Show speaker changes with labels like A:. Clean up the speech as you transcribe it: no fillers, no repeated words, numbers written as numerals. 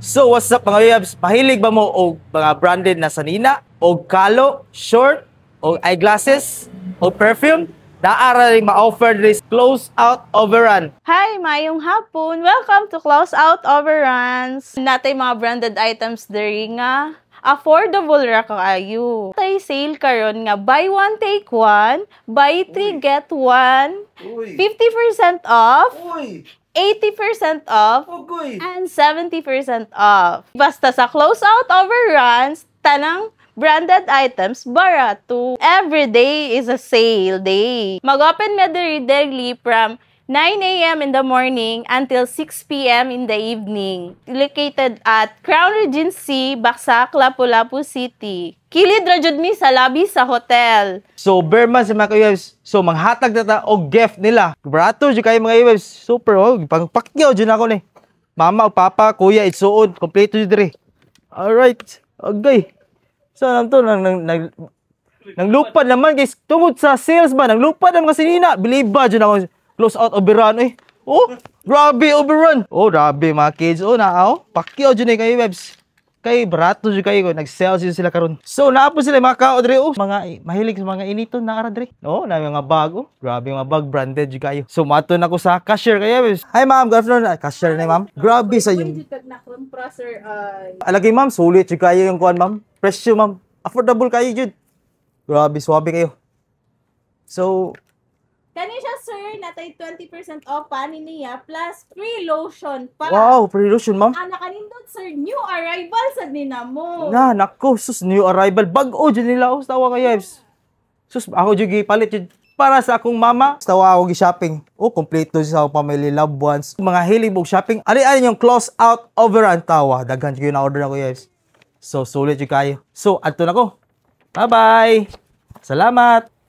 A: So what's up mga yabs? Mahilig ba mo og mga branded na sanina, og kalo, short, og eyeglasses, og perfume? Naara rin ma-offer this close out overrun.
B: Hi, mayong hapon. Welcome to Close Out Overruns. Natay mga branded items diri nga affordable ra kaayo. Tay sale karon nga buy one take one, buy three get one, 50% off, 80% off, and 70% off. Basta sa Close Out Overruns, tanang branded items barato. Every day is a sale day. Mag-open me daily from 9 a.m. in the morning until 6 p.m. in the evening. Located at Crown Regency, Baksak, Lapu-Lapu City. Kilid ra jud mi sa lobby sa hotel.
A: So Berman sa mga kayabs, so manghatag na ta og gift nila. Barato jud kayo mga kayabs. Super pangpakyaw jud ako ni. Mama o papa, kuya, itsuod, kompleto jud diri. Alright. Okay. So alam to nang lupad naman guys tungod sa sales ba nang lupad ang mga sinina. Believe ba jud ako close out overrun eh. Oh, grabe overrun. Oh, grabe mga kids. Oh, naaw. Pakyaw jud ni kayo webs. Kay barato jud kayo nag-sell sila karon. So naapon sila mga kao diri oh. Mga mahilig sa mga initon na ara diri. Oh, na mga bag oh. Grabe mga bag branded jud kayo. So maton ako sa cashier kayo webs. Hi ma'am, good afternoon. Cashier ni ma'am. Grabe sa yung alagay ma'am, sulit jud kayo yung kuan ma'am. Presyo ma'am. Affordable kayo jud. Grabe, swabe kayo. So
B: Kani siya, sir, natay 20% off pani niya plus free lotion pa.
A: wow, free lotion ma'am.
B: Nakanindot, sir, new arrival sa dinamo.
A: Na, nako, sus, new arrival. Bag-o dyan nila, oh, tawa kayo. Sus, ako dyan gipalit dyan. Para sa akong mama, tawa ako gi-shopping. Oh, kompleto sa akong family, loved ones. Mga hilig mong shopping. Ari-ari yung close out overrun tawa. Daghan dyan yung na-order na ko, guys. So, sulit dyan kayo. So, ato na ko. Bye-bye. Salamat.